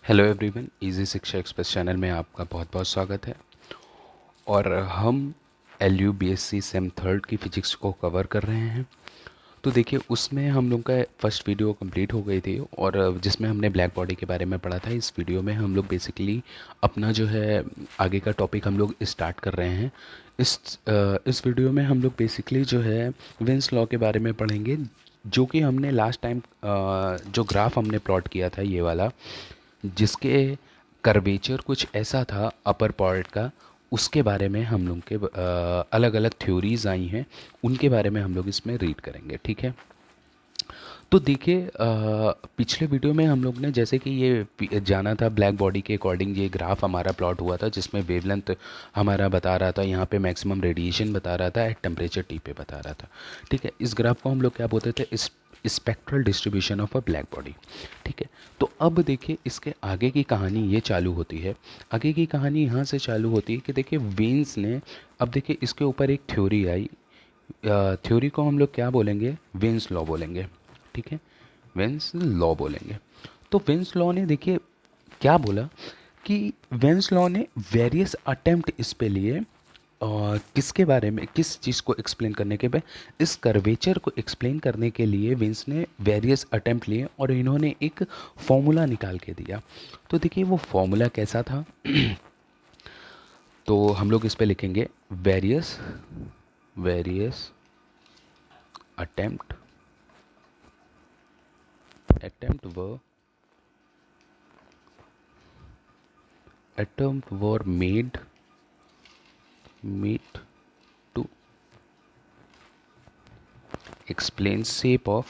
Hello everyone, Easy Shiksha Express channel में आपका बहुत बहुत स्वागत है। और हम L U B S C sem third की फ़िज़िक्स को कवर कर रहे हैं। तो देखिए, उसमें हम लोग का फर्स्ट वीडियो कंप्लीट हो गई थी और जिसमें हमने ब्लैक बॉडी के बारे में पढ़ा था। इस वीडियो में हम लोग बेसिकली अपना जो है आगे का टॉपिक हम लोग स्टार्ट कर रहे हैं। इस वीडियो में हम लोग बेसिकली जो है विंस लॉ के बारे में पढ़ेंगे, जो कि हमने लास्ट टाइम जो ग्राफ हमने प्लॉट किया था ये वाला, जिसके कर्वेचर कुछ ऐसा था अपर पार्ट का। उसके बारे में हम लोग के अलग अलग थ्योरीज आई हैं, उनके बारे में हम लोग इसमें रीड करेंगे। ठीक है, तो देखिए, पिछले वीडियो में हम लोग ने जैसे कि ये जाना था ब्लैक बॉडी के अकॉर्डिंग, ये ग्राफ हमारा प्लॉट हुआ था जिसमें वेवलेंथ हमारा बता रहा था, यहाँ पे मैक्सिमम रेडिएशन बता रहा था, एट टेम्परेचर टी पे बता रहा था। ठीक है, इस ग्राफ को हम लोग क्या बोलते थे, इस spectral distribution of a black body. ठीक है, तो अब देखिए इसके आगे की कहानी ये चालू होती है। आगे की कहानी यहाँ से चालू होती है कि देखिए वेन्स ने, अब देखिए इसके ऊपर एक थ्योरी आई। थ्योरी को हम लोग क्या बोलेंगे, वेन्स लॉ बोलेंगे। ठीक है, वेन्स लॉ बोलेंगे। तो वेन्स लॉ ने देखिए क्या बोला कि वेन्स लॉ ने वेरियस अटेम्प्ट इस पे लिए, किसके बारे में, किस चीज़ को एक्सप्लेन करने के पे, इस कर्वेचर को एक्सप्लेन करने के लिए वेन्स ने वेरियस अटेम्प्ट लिए और इन्होंने एक फॉर्मूला निकाल के दिया। तो देखिए वो फॉर्मूला कैसा था तो हम लोग इस पे लिखेंगे various various attempt attempt were attempt were made to explain shape of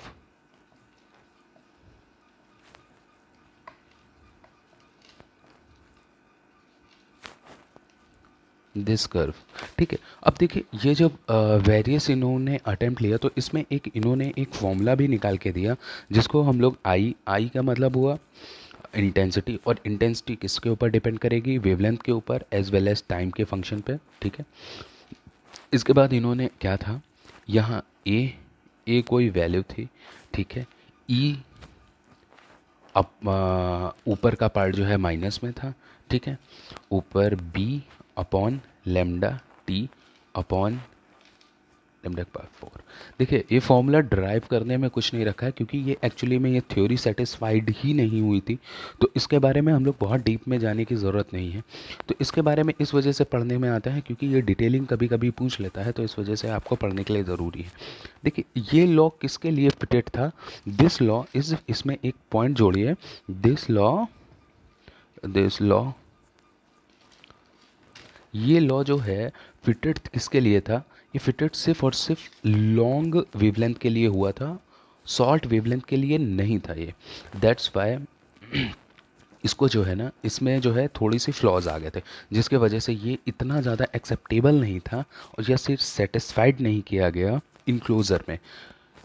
this curve. ठीक है, अब देखिए ये जब वेरियस इन्होंने अटेम्प्ट लिया तो इसमें एक इन्होंने एक फॉर्मूला भी निकाल के दिया, जिसको हम लोग आई का मतलब हुआ इंटेंसिटी, और इंटेंसिटी किसके ऊपर डिपेंड करेगी, वेवलेंथ के ऊपर एज वेल एज टाइम के फंक्शन पे। ठीक है, इसके बाद इन्होंने क्या था, यहाँ ए कोई वैल्यू थी। ठीक है, ई अब ऊपर का पार्ट जो है माइनस में था। ठीक है, ऊपर B upon lambda T upon lambda power 4। देखिए ये फॉर्मूला ड्राइव करने में कुछ नहीं रखा है, क्योंकि ये एक्चुअली में ये थ्योरी सेटिस्फाइड ही नहीं हुई थी। तो इसके बारे में हम लोग बहुत डीप में जाने की ज़रूरत नहीं है। तो इसके बारे में इस वजह से पढ़ने में आता है क्योंकि ये डिटेलिंग कभी कभी पूछ लेता है, तो इस वजह से आपको पढ़ने के लिए ज़रूरी है। देखिए ये लॉ किसके लिए फिटेड था, दिस लॉ इज, इसमें एक पॉइंट जोड़िए, दिस लॉ ये लॉ जो है फिटेड किसके लिए था, ये फिटेड सिर्फ और सिर्फ लॉन्ग वेवलेंथ के लिए हुआ था, शॉर्ट वेवलेंथ के लिए नहीं था ये। दैट्स वाई इसको जो है ना, इसमें जो है थोड़ी सी फ्लॉज आ गए थे, जिसके वजह से ये इतना ज़्यादा एक्सेप्टेबल नहीं था और यह सिर्फ सेटिस्फाइड नहीं किया गया इनक्लोजर में।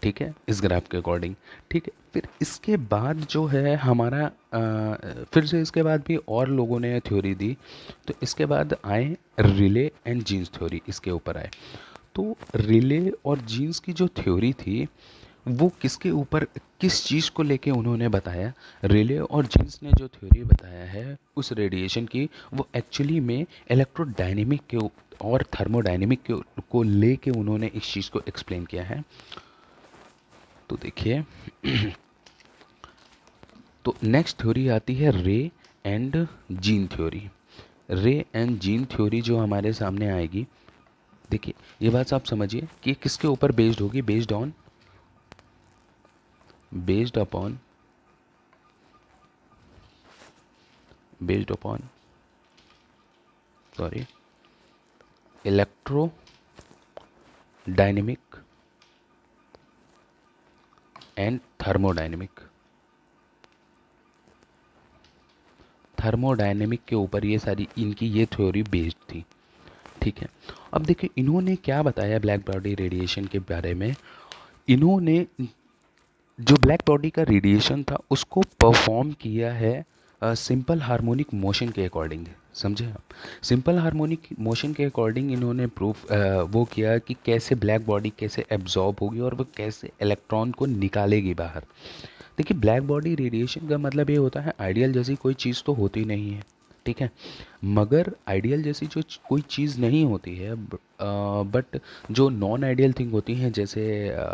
ठीक है, इस ग्राफ के अकॉर्डिंग। ठीक है, फिर इसके बाद जो है हमारा फिर से इसके बाद भी और लोगों ने थ्योरी दी। तो इसके बाद आए रिले एंड जीन्स थ्योरी, इसके ऊपर आए। तो रिले और जीन्स की जो थ्योरी थी वो किसके ऊपर, किस चीज़ को लेके उन्होंने बताया, रिले और जीन्स ने जो थ्योरी बताया है उस रेडिएशन की, वो एक्चुअली में इलेक्ट्रोडायनेमिक के और थर्मोडायनेमिक के को लेके उन्होंने इस चीज़ को एक्सप्लेन किया है। तो देखिए तो नेक्स्ट थ्योरी आती है रे एंड जीन थ्योरी। रे एंड जीन थ्योरी जो हमारे सामने आएगी, देखिए ये बात आप समझिए कि किसके ऊपर बेस्ड होगी, based upon sorry electro dynamic and thermodynamic के ऊपर ये सारी इनकी ये थ्योरी बेस्ड थी। ठीक है, अब देखिए इन्होंने क्या बताया ब्लैक बॉडी रेडिएशन के बारे में। इन्होंने जो ब्लैक बॉडी का रेडिएशन था उसको परफॉर्म किया है सिंपल हार्मोनिक मोशन के अकॉर्डिंग। समझे आप, सिंपल हार्मोनिक मोशन के अकॉर्डिंग इन्होंने प्रूफ वो किया कि कैसे ब्लैक बॉडी कैसे एब्जॉर्ब होगी और वो कैसे इलेक्ट्रॉन को निकालेगी बाहर। देखिए ब्लैक बॉडी रेडिएशन का मतलब ये होता है आइडियल जैसी कोई चीज़ तो होती नहीं है, ठीक है, मगर आइडियल जैसी जो कोई चीज़ नहीं होती है, बट जो नॉन आइडियल थिंग होती हैं, जैसे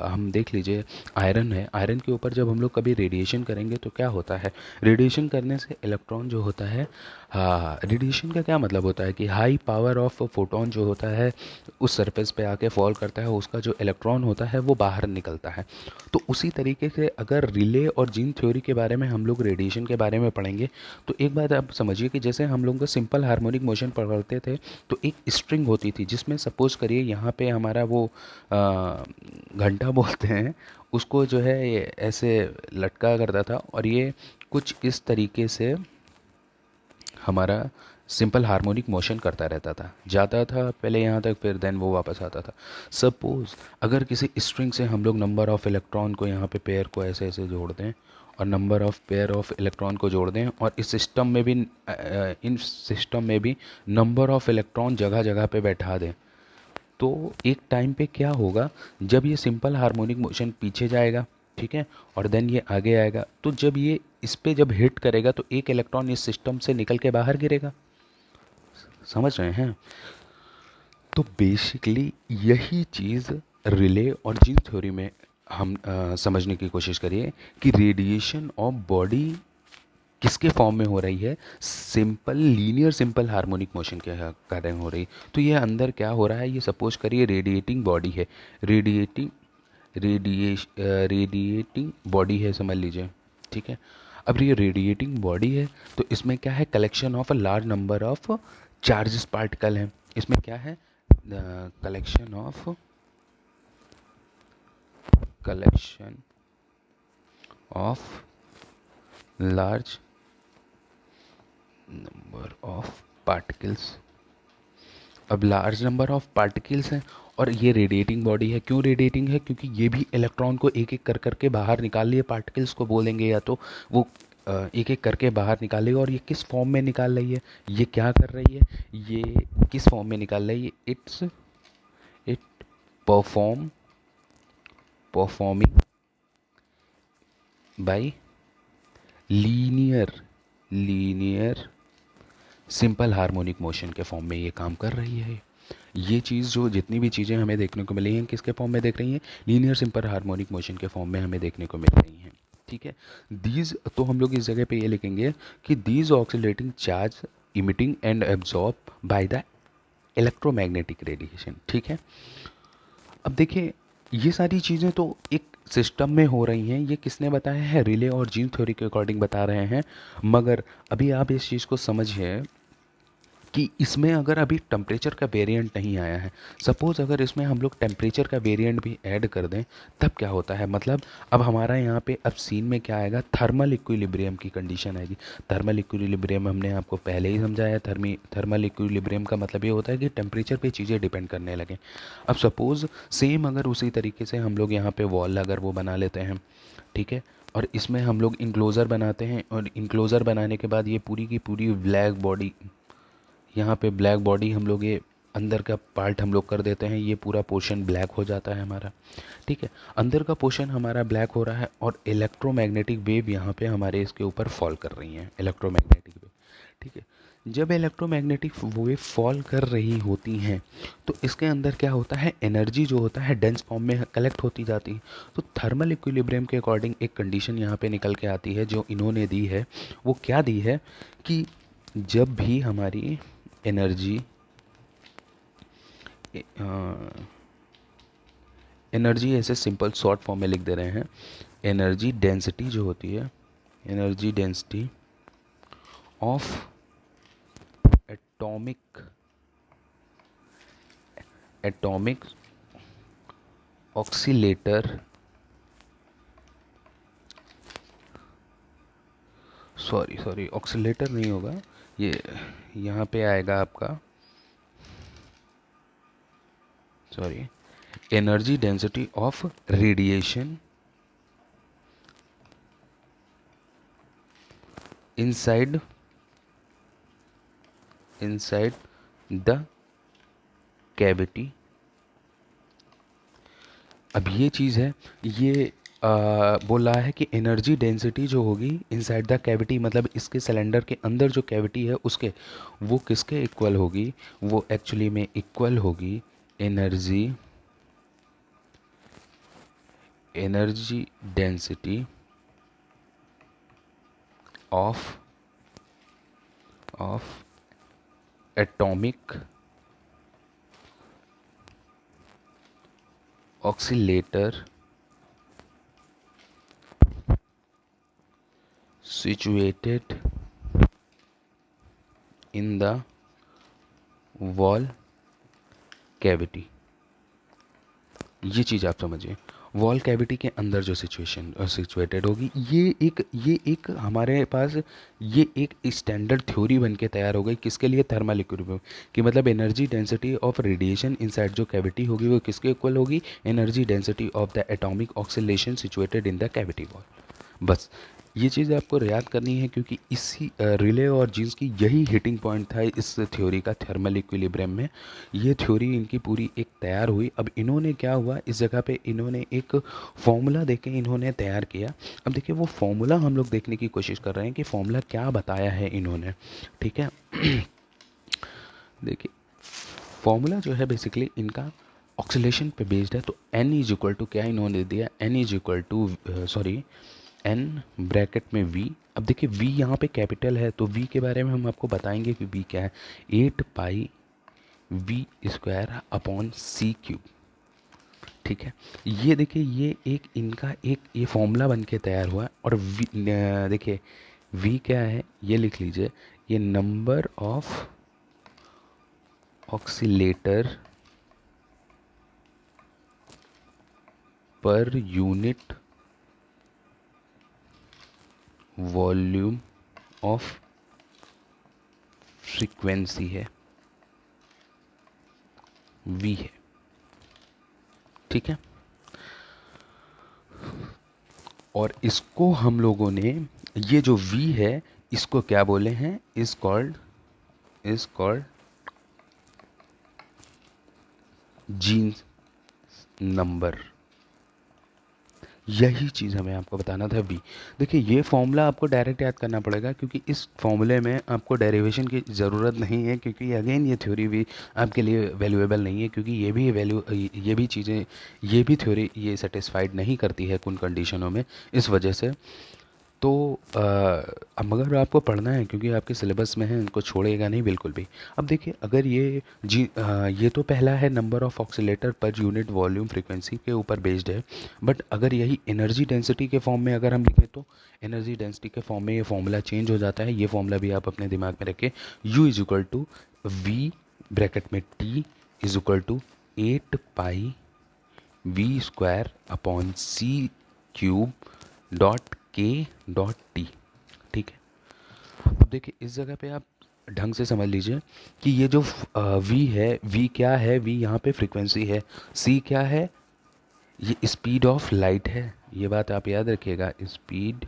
हम देख लीजिए आयरन है, आयरन के ऊपर जब हम लोग कभी रेडिएशन करेंगे तो क्या होता है, रेडिएशन करने से इलेक्ट्रॉन जो होता है, हाँ, रेडिएशन का क्या मतलब होता है कि हाई पावर ऑफ फोटोन जो होता है उस सरफेस पे आके फॉल करता है, उसका जो इलेक्ट्रॉन होता है वो बाहर निकलता है। तो उसी तरीके से अगर रिले और जीन थ्योरी के बारे में हम लोग रेडिएशन के बारे में पढ़ेंगे तो एक बात आप समझिए कि जैसे हम लोग का सिंपल हार्मोनिक मोशन पढ़ते थे तो एक स्ट्रिंग होती थी जिसमें सपोज करिए यहाँ पे हमारा वो घंटा बोलते हैं उसको जो है ये ऐसे लटका करता था और ये कुछ इस तरीके से हमारा सिंपल हार्मोनिक मोशन करता रहता था, जाता था पहले यहाँ तक, फिर देन वो वापस आता था। सपोज़ अगर किसी स्ट्रिंग से हम लोग नंबर ऑफ़ इलेक्ट्रॉन को यहाँ पे पेयर को ऐसे ऐसे जोड़ दें और number of pair of electron को जोड़ दें और इस सिस्टम में भी इन सिस्टम में भी नंबर ऑफ़ इलेक्ट्रॉन जगह जगह पे बैठा दें, तो एक टाइम पे क्या होगा, जब ये सिंपल हार्मोनिक मोशन पीछे जाएगा, ठीक है, और देन ये आगे आएगा, तो जब ये इस पे जब हिट करेगा तो एक इलेक्ट्रॉन इस सिस्टम से निकल के बाहर गिरेगा। समझ रहे हैं? तो बेसिकली यही चीज़ रिले और जीन थ्योरी में हम समझने की कोशिश करिए कि रेडिएशन ऑफ बॉडी किसके फॉर्म में हो रही है, simple linear simple harmonic motion के कारण हो रही। तो ये अंदर क्या हो रहा है, ये सपोज करिए रेडिएटिंग बॉडी है, रेडिएटिंग रेडिएटिंग बॉडी है समझ लीजिए, ठीक है। अब ये रेडिएटिंग बॉडी है तो इसमें क्या है, collection of a large number of charges particle है, इसमें क्या है, collection of collection of large number of particles. अब लार्ज नंबर ऑफ पार्टिकल्स हैं और ये रेडिएटिंग बॉडी है। क्यों रेडिएटिंग है, क्योंकि ये भी इलेक्ट्रॉन को एक एक कर करके बाहर निकाल लिए, पार्टिकल्स को बोलेंगे या तो वो एक एक करके बाहर निकाल लेगा। और ये किस फॉर्म में निकाल रही है, ये क्या कर रही है, ये किस फॉर्म में निकाल रही है, it perform performing bye linear linear simple harmonic motion के फॉर्म में ये काम कर रही है। ये चीज़ जो जितनी भी चीज़ें हमें देखने को मिली हैं किसके फॉर्म में देख रही हैं, लीनियर सिंपल हार्मोनिक मोशन के फॉर्म में हमें देखने को मिल रही हैं, ठीक है। दीज तो हम लोग इस जगह पे ये लिखेंगे कि these oscillating charge emitting and absorb by the electromagnetic radiation, ठीक है। अब देखिए ये सारी चीज़ें तो एक सिस्टम में हो रही हैं, ये किसने बताया है, रिले और जीन थ्योरी के अकॉर्डिंग बता रहे हैं। मगर अभी आप इस चीज़ को समझिए कि इसमें अगर अभी टेम्परेचर का वेरिएंट नहीं आया है, सपोज़ अगर इसमें हम लोग टेम्परेचर का वेरिएंट भी ऐड कर दें तब क्या होता है, मतलब अब हमारा यहाँ पे अब सीन में क्या आएगा, थर्मल इक्विलिब्रियम की कंडीशन आएगी। थर्मल इक्विलिब्रियम हमने आपको पहले ही समझाया, थर्मल इक्विलिब्रियम का मतलब ये होता है कि टेम्परेचर पे चीज़ें डिपेंड करने लगें। अब सपोज़ सेम अगर उसी तरीके से हम लोग यहाँ पे वॉल अगर वो बना लेते हैं, ठीक है, और इसमें हम लोग इंक्लोज़र बनाते हैं और इंक्लोज़र बनाने के बाद ये पूरी की पूरी ब्लैक बॉडी, यहाँ पे ब्लैक बॉडी हम लोग ये अंदर का पार्ट हम लोग कर देते हैं, ये पूरा पोर्शन ब्लैक हो जाता है हमारा, ठीक है। अंदर का पोर्शन हमारा ब्लैक हो रहा है और इलेक्ट्रोमैग्नेटिक वेव यहाँ पे हमारे इसके ऊपर फॉल कर रही हैं, इलेक्ट्रोमैग्नेटिक वेव, ठीक है। जब इलेक्ट्रोमैग्नेटिक वेव फॉल कर रही होती हैं तो इसके अंदर क्या होता है, एनर्जी जो होता है डेंस फॉर्म में कलेक्ट होती जाती है। तो थर्मल इक्विलिब्रियम के अकॉर्डिंग एक कंडीशन यहाँ पे निकल के आती है जो इन्होंने दी है, वो क्या दी है कि जब भी हमारी एनर्जी एनर्जी ऐसे सिंपल शॉर्ट फॉर्म में लिख दे रहे हैं, एनर्जी डेंसिटी जो होती है, energy density of atomic atomic oscillator, sorry oscillator नहीं होगा ये, यहाँ पे आएगा आपका, sorry, energy density of radiation inside the cavity. अब ये चीज़ है, ये बोल रहा है कि एनर्जी डेंसिटी जो होगी इनसाइड द कैविटी, मतलब इसके सिलेंडर के अंदर जो कैविटी है उसके, वो किसके इक्वल होगी, वो एक्चुअली में इक्वल होगी energy energy density of of atomic oscillator situated in the wall cavity। ये चीज़ आप समझिए, वॉल कैविटी के अंदर जो सिचुएटेड होगी, ये एक हमारे पास ये एक स्टैंडर्ड थ्योरी बन के तैयार हो गई किसके लिए, थर्मल इक्विलिब्रियम, कि मतलब energy density of radiation inside जो कैविटी होगी वो किसके इक्वल होगी, energy density of the atomic oscillation situated in the cavity wall. बस ये चीज़ आपको याद करनी है, क्योंकि इसी रिले और जीन्स की यही हिटिंग पॉइंट था इस थ्योरी का, थर्मल इक्विलिब्रियम में। ये थ्योरी इनकी पूरी एक तैयार हुई। अब इन्होंने क्या हुआ, इस जगह पे इन्होंने एक फॉर्मूला देके इन्होंने तैयार किया। अब देखिए वो फॉर्मूला हम लोग देखने की कोशिश कर रहे हैं कि फॉर्मूला क्या बताया है इन्होंने, ठीक है। देखिए फॉर्मूला जो है बेसिकली इनका ऑक्सीलेशन पे बेस्ड है। तो n इज इक्वल टू क्या इन्होंने दिया, n is equal to sorry n bracket में v। अब देखिए v यहाँ पे कैपिटल है, तो v के बारे में हम आपको बताएंगे कि v क्या है, 8 pi v square upon c cube, ठीक है। ये देखिए ये एक इनका एक ये फॉर्मूला बन के तैयार हुआ। और देखिए v क्या है ये लिख लीजिए, ये number of oscillator per unit volume of frequency है, v है, ठीक है। और इसको हम लोगों ने, ये जो v है इसको क्या बोले हैं, इज कॉल्ड जीन्स नंबर। यही चीज़ हमें आपको बताना था v। देखिए ये फॉर्मूला आपको डायरेक्ट याद करना पड़ेगा, क्योंकि इस फॉर्मूले में आपको डेरिवेशन की ज़रूरत नहीं है, क्योंकि अगेन ये थ्योरी भी आपके लिए वैल्यूएबल नहीं है, क्योंकि ये भी चीज़ें, ये भी थ्योरी ये सेटिस्फाइड नहीं करती है उन कंडीशनों में, इस वजह से। तो अब मगर आपको पढ़ना है, क्योंकि आपके सिलेबस में है, इनको छोड़ेगा नहीं बिल्कुल भी। अब देखिए अगर ये तो पहला है number of oscillator per unit volume frequency के ऊपर बेस्ड है। बट अगर यही एनर्जी डेंसिटी के फॉर्म में अगर हम लिखें, तो एनर्जी डेंसिटी के फॉर्म में ये फॉर्मूला चेंज हो जाता है। ये फॉर्मूला भी आप अपने दिमाग में रखें, U is equal to V bracket में T is equal to 8 pi v square upon c cube dot K dot T, ठीक है। अब देखिए इस जगह पे आप ढंग से समझ लीजिए कि ये जो v है, v क्या है, v यहाँ पे फ्रीक्वेंसी है, c क्या है, ये स्पीड ऑफ लाइट है। ये बात आप याद रखिएगा, speed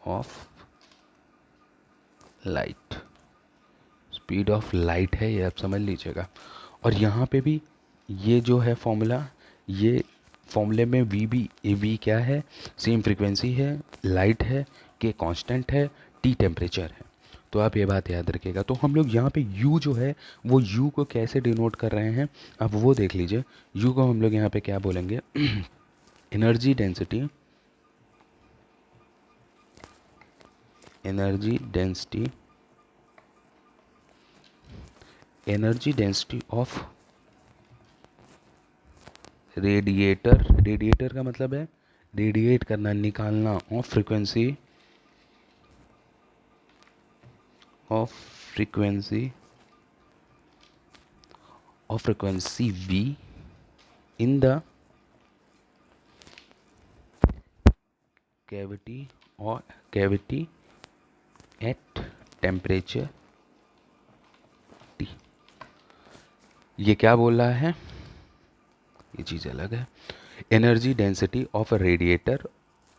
of light, speed of light है, ये आप समझ लीजिएगा। और यहाँ पे भी ये जो है फॉर्मूला, ये फॉर्मूले में वी क्या है, सेम फ्रीक्वेंसी है, लाइट है, के कांस्टेंट है, टी टेम्परेचर है। तो आप ये बात याद रखिएगा। तो हम लोग यहाँ पे u जो है वो u को कैसे डिनोट कर रहे हैं, अब वो देख लीजिए। u को हम लोग यहाँ पे क्या बोलेंगे, energy density, energy density energy density of radiator, radiator का मतलब है रेडिएट करना, निकालना, of frequency, of frequency of frequency v in the cavity और कैविटी एट टेम्परेचर T। ये क्या बोल रहा है, ये चीज़ अलग है। Energy density of a radiator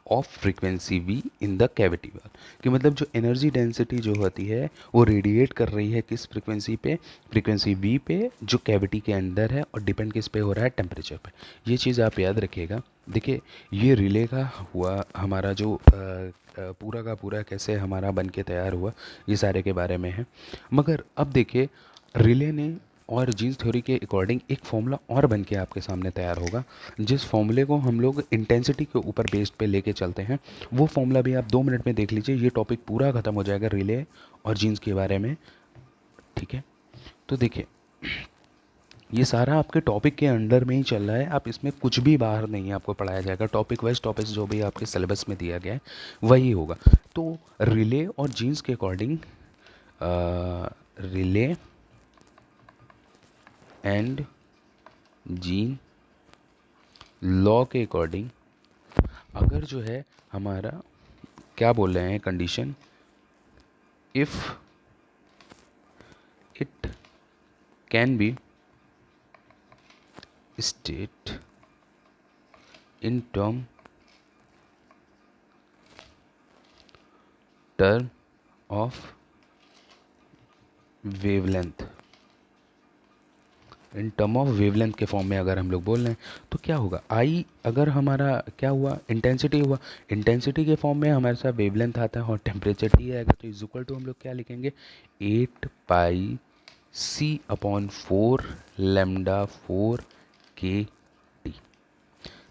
of frequency V in the cavity wall, कि मतलब जो एनर्जी डेंसिटी जो होती है वो रेडिएट कर रही है किस फ्रीक्वेंसी पे, फ्रीक्वेंसी वी पे जो कैविटी के अंदर है, और डिपेंड किस पे हो रहा है, टेम्परेचर पे। ये चीज़ आप याद रखिएगा। देखिए ये रिले का हुआ हमारा जो पूरा का पूरा कैसे हमारा बन के तैयार हुआ, ये सारे के बारे में है। मगर अब देखिए रिले ने और जीन्स थ्योरी के अकॉर्डिंग एक फॉर्मूला और बन के आपके सामने तैयार होगा, जिस फॉर्मूले को हम लोग इंटेंसिटी के ऊपर बेस्ड पे लेके चलते हैं। वो फॉर्मूला भी आप 2 मिनट में देख लीजिए, ये टॉपिक पूरा ख़त्म हो जाएगा रिले और जीन्स के बारे में। ठीक है, तो देखिए ये सारा आपके टॉपिक के अंडर में ही चल रहा है, आप इसमें कुछ भी बाहर नहीं आपको पढ़ाया जाएगा। टॉपिक वाइज टॉपिक्स जो भी आपके सिलेबस में दिया गया है वही होगा। तो रिले और जीन्स के according, relay and gene law के अकॉर्डिंग अगर जो है हमारा क्या बोल रहे हैं condition, if it can be state in term of wavelength, in term of wavelength के फॉर्म में अगर हम लोग बोल रहे हैं तो क्या होगा, आई अगर हमारा क्या हुआ, इंटेंसिटी हुआ, इंटेंसिटी के फॉर्म में हमारे साथ वेवलेंथ आता है और टेम्परेचर टी आएगा, तो इज इक्वल टू हम लोग क्या लिखेंगे, 8πc/4λ4k।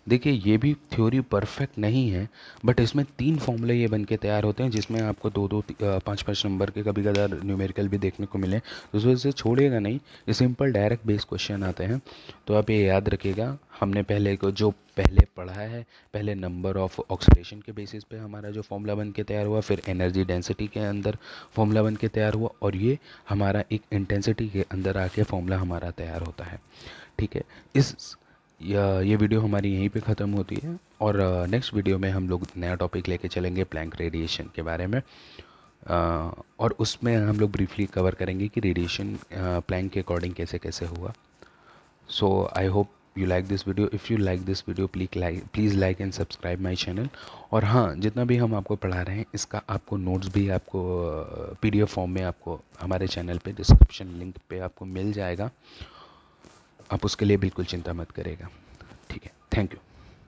देखिए ये भी थ्योरी परफेक्ट नहीं है, बट इसमें 3 फॉर्मूले ये बन के तैयार होते हैं, जिसमें आपको 2-2, 5-5 नंबर के कभी कभार न्यूमेरिकल भी देखने को मिले, तो उस वजह से छोड़िएगा नहीं। ये सिंपल डायरेक्ट बेस क्वेश्चन आते हैं, तो आप ये याद रखिएगा। हमने पहले को जो पहले पढ़ा है, पहले नंबर ऑफ ऑक्सीडेशन के बेसिस पे हमारा जो फॉर्मूला बन के तैयार हुआ, फिर एनर्जी डेंसिटी के अंदर फॉर्मूला बन के तैयार हुआ, और ये हमारा एक इंटेंसिटी के अंदर आके फॉर्मूला हमारा तैयार होता है। ठीक है, ये वीडियो हमारी यहीं पे ख़त्म होती है, और नेक्स्ट वीडियो में हम लोग नया टॉपिक लेके चलेंगे प्लैंक रेडिएशन के बारे में, और उसमें हम लोग ब्रीफली कवर करेंगे कि रेडिएशन प्लैंक के अकॉर्डिंग कैसे कैसे हुआ। So I hope you like this video. If you like this video please like and subscribe my channel. और हाँ, जितना भी हम आपको पढ़ा रहे हैं इसका आपको नोट्स भी आपको PDF फॉर्म में आपको हमारे चैनल पे डिस्क्रिप्शन लिंक पे आपको मिल जाएगा। आप उसके लिए बिल्कुल चिंता मत करेगा। ठीक है, थैंक यू।